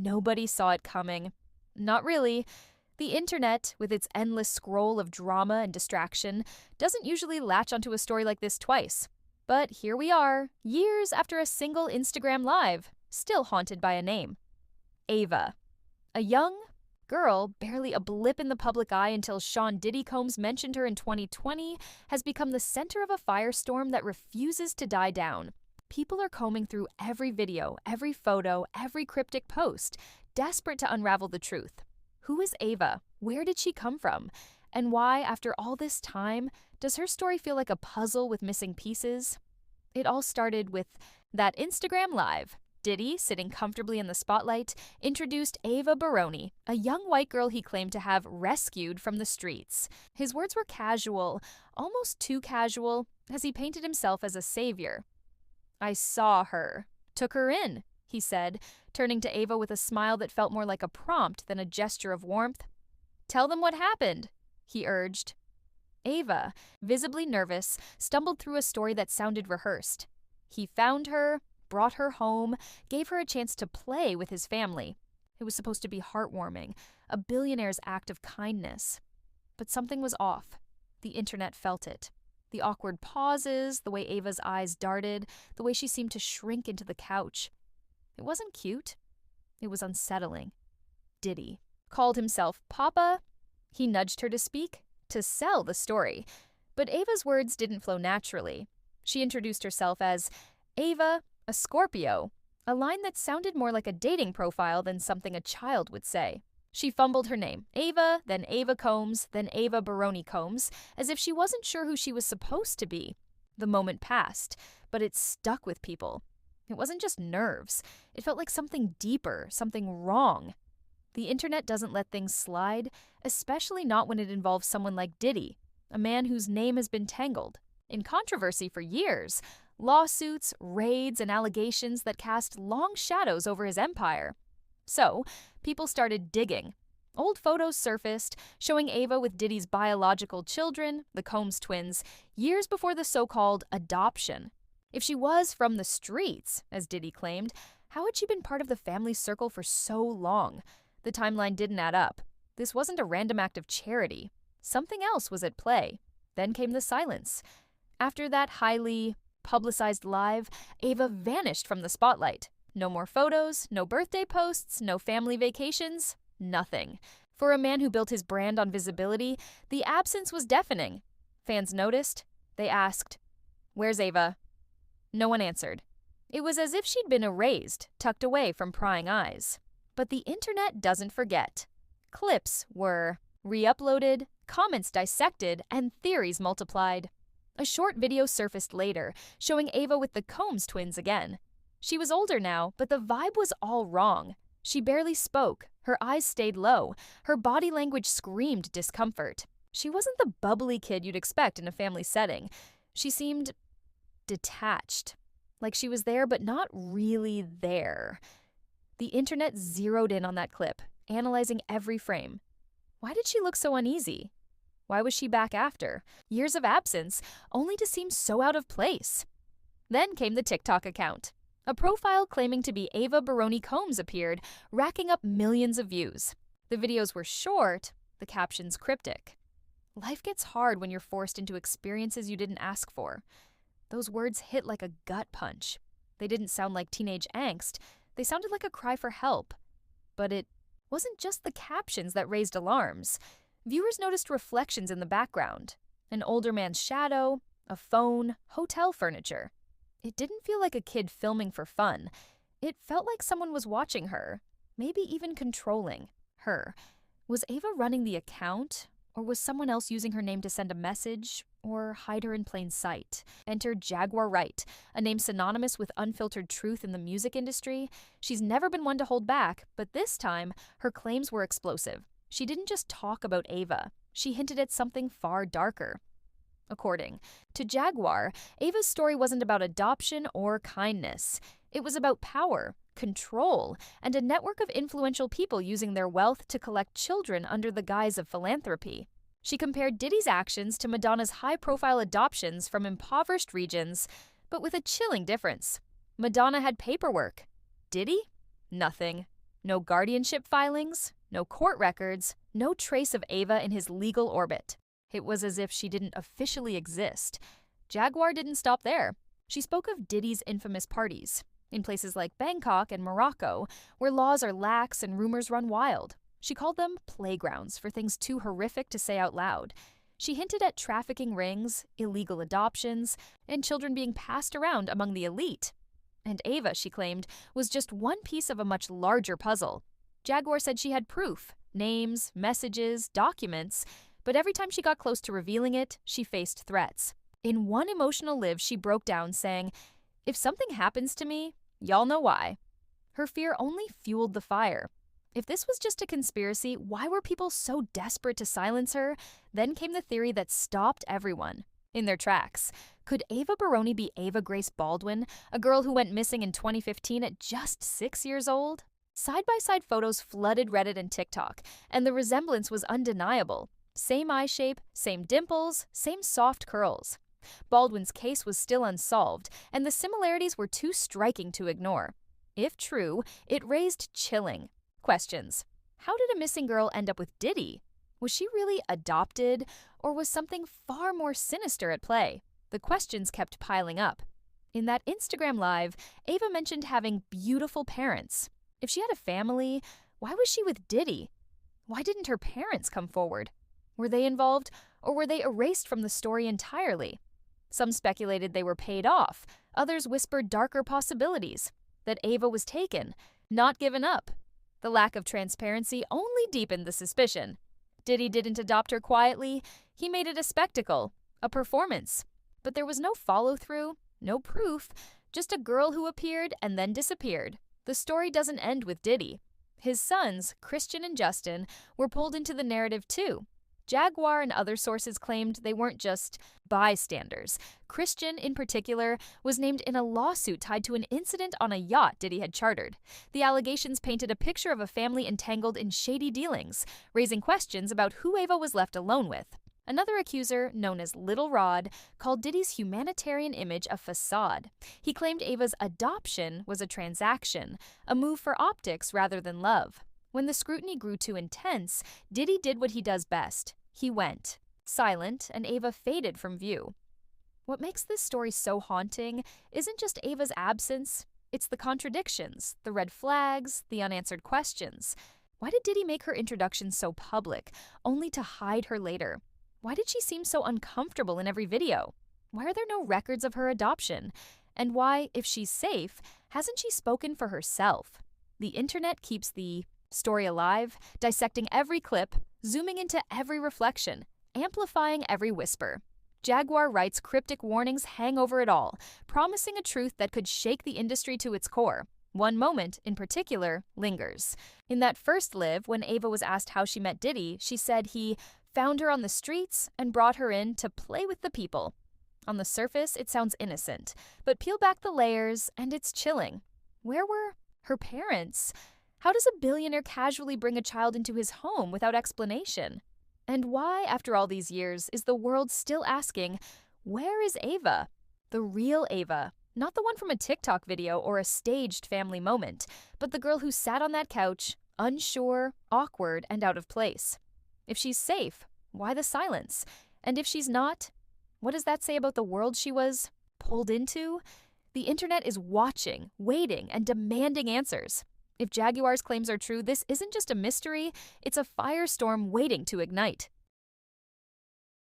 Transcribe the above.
nobody saw it coming. Not really. The internet, with its endless scroll of drama and distraction, doesn't usually latch onto a story like this twice. But here we are, years after a single Instagram Live, still haunted by a name. Ava. A young girl, barely a blip in the public eye until Sean Diddy Combs mentioned her in 2020, has become the center of a firestorm that refuses to die down. People are combing through every video, every photo, every cryptic post, desperate to unravel the truth. Who is Ava? Where did she come from? And why, after all this time, does her story feel like a puzzle with missing pieces? It all started with that Instagram Live. Diddy, sitting comfortably in the spotlight, introduced Ava Baroni, a young white girl he claimed to have rescued from the streets. His words were casual, almost too casual, as he painted himself as a savior. "I saw her, took her in," he said, turning to Ava with a smile that felt more like a prompt than a gesture of warmth. "Tell them what happened," he urged. Ava, visibly nervous, stumbled through a story that sounded rehearsed. He found her, brought her home, gave her a chance to play with his family. It was supposed to be heartwarming, a billionaire's act of kindness. But something was off. The internet felt it. The awkward pauses, the way Ava's eyes darted, the way she seemed to shrink into the couch. It wasn't cute. It was unsettling. Diddy called himself Papa. He nudged her to speak, to sell the story. But Ava's words didn't flow naturally. She introduced herself as Ava, a Scorpio, a line that sounded more like a dating profile than something a child would say. She fumbled her name, Ava, then Ava Combs, then Ava Baroni Combs, as if she wasn't sure who she was supposed to be. The moment passed, but it stuck with people. It wasn't just nerves. It felt like something deeper, something wrong. The internet doesn't let things slide, especially not when it involves someone like Diddy, a man whose name has been tangled in controversy for years. Lawsuits, raids, and allegations that cast long shadows over his empire. So, people started digging. Old photos surfaced, showing Ava with Diddy's biological children, the Combs twins, years before the so-called adoption. If she was from the streets, as Diddy claimed, how had she been part of the family circle for so long? The timeline didn't add up. This wasn't a random act of charity. Something else was at play. Then came the silence. After that highly publicized live, Ava vanished from the spotlight. No more photos, no birthday posts, no family vacations, nothing. For a man who built his brand on visibility, the absence was deafening. Fans noticed. They asked, "Where's Ava?" No one answered. It was as if she'd been erased, tucked away from prying eyes. But the internet doesn't forget. Clips were re-uploaded, comments dissected, and theories multiplied. A short video surfaced later, showing Ava with the Combs twins again. She was older now, but the vibe was all wrong. She barely spoke, her eyes stayed low, her body language screamed discomfort. She wasn't the bubbly kid you'd expect in a family setting. She seemed detached, like she was there but not really there. The internet zeroed in on that clip, analyzing every frame. Why did she look so uneasy? Why was she back after years of absence, only to seem so out of place? Then came the TikTok account. A profile claiming to be Ava Baroni Combs appeared, racking up millions of views. The videos were short, the captions cryptic. Life gets hard when you're forced into experiences you didn't ask for. Those words hit like a gut punch. They didn't sound like teenage angst, they sounded like a cry for help. But it wasn't just the captions that raised alarms. Viewers noticed reflections in the background. An older man's shadow, a phone, hotel furniture. It didn't feel like a kid filming for fun. It felt like someone was watching her, maybe even controlling her. Was Ava running the account? Or was someone else using her name to send a message or hide her in plain sight? Enter Jaguar Wright, a name synonymous with unfiltered truth in the music industry. She's never been one to hold back, but this time, her claims were explosive. She didn't just talk about Ava. She hinted at something far darker. According to Jaguar, Ava's story wasn't about adoption or kindness. It was about power, control, and a network of influential people using their wealth to collect children under the guise of philanthropy. She compared Diddy's actions to Madonna's high-profile adoptions from impoverished regions, but with a chilling difference. Madonna had paperwork. Diddy? Nothing. No guardianship filings, no court records, no trace of Ava in his legal orbit. It was as if she didn't officially exist. Jaguar didn't stop there. She spoke of Diddy's infamous parties, in places like Bangkok and Morocco, where laws are lax and rumors run wild. She called them playgrounds for things too horrific to say out loud. She hinted at trafficking rings, illegal adoptions, and children being passed around among the elite. And Ava, she claimed, was just one piece of a much larger puzzle. Jaguar said she had proof, names, messages, documents, but every time she got close to revealing it, she faced threats. In one emotional live, she broke down saying, "If something happens to me, y'all know why." Her fear only fueled the fire. If this was just a conspiracy, why were people so desperate to silence her? Then came the theory that stopped everyone in their tracks. Could Ava Baroni be Ava Grace Baldwin, a girl who went missing in 2015 at just 6 years old? Side-by-side photos flooded Reddit and TikTok, and the resemblance was undeniable. Same eye shape, same dimples, same soft curls. Baldwin's case was still unsolved, and the similarities were too striking to ignore. If true, it raised chilling questions. How did a missing girl end up with Diddy? Was she really adopted, or was something far more sinister at play? The questions kept piling up. In that Instagram live, Ava mentioned having beautiful parents. If she had a family, why was she with Diddy? Why didn't her parents come forward? Were they involved, or were they erased from the story entirely? Some speculated they were paid off. Others whispered darker possibilities. That Ava was taken, not given up. The lack of transparency only deepened the suspicion. Diddy didn't adopt her quietly. He made it a spectacle, a performance. But there was no follow-through, no proof, just a girl who appeared and then disappeared. The story doesn't end with Diddy. His sons, Christian and Justin, were pulled into the narrative too. Jaguar and other sources claimed they weren't just bystanders. Christian, in particular, was named in a lawsuit tied to an incident on a yacht Diddy had chartered. The allegations painted a picture of a family entangled in shady dealings, raising questions about who Ava was left alone with. Another accuser, known as Little Rod, called Diddy's humanitarian image a facade. He claimed Ava's adoption was a transaction, a move for optics rather than love. When the scrutiny grew too intense, Diddy did what he does best. He went silent, and Ava faded from view. What makes this story so haunting isn't just Ava's absence, it's the contradictions, the red flags, the unanswered questions. Why did Diddy make her introduction so public, only to hide her later? Why did she seem so uncomfortable in every video? Why are there no records of her adoption? And why, if she's safe, hasn't she spoken for herself? The internet keeps the story alive, dissecting every clip, zooming into every reflection, amplifying every whisper. Jaguar writes cryptic warnings hang over it all, promising a truth that could shake the industry to its core. One moment, in particular, lingers. In that first live, when Ava was asked how she met Diddy, she said he found her on the streets and brought her in to play with the people. On the surface, it sounds innocent, but peel back the layers and it's chilling. Where were her parents? How does a billionaire casually bring a child into his home without explanation? And why, after all these years, is the world still asking, where is Ava? The real Ava, not the one from a TikTok video or a staged family moment, but the girl who sat on that couch, unsure, awkward, and out of place. If she's safe, why the silence? And if she's not, what does that say about the world she was pulled into? The internet is watching, waiting, and demanding answers. If Jaguar's claims are true, this isn't just a mystery, it's a firestorm waiting to ignite.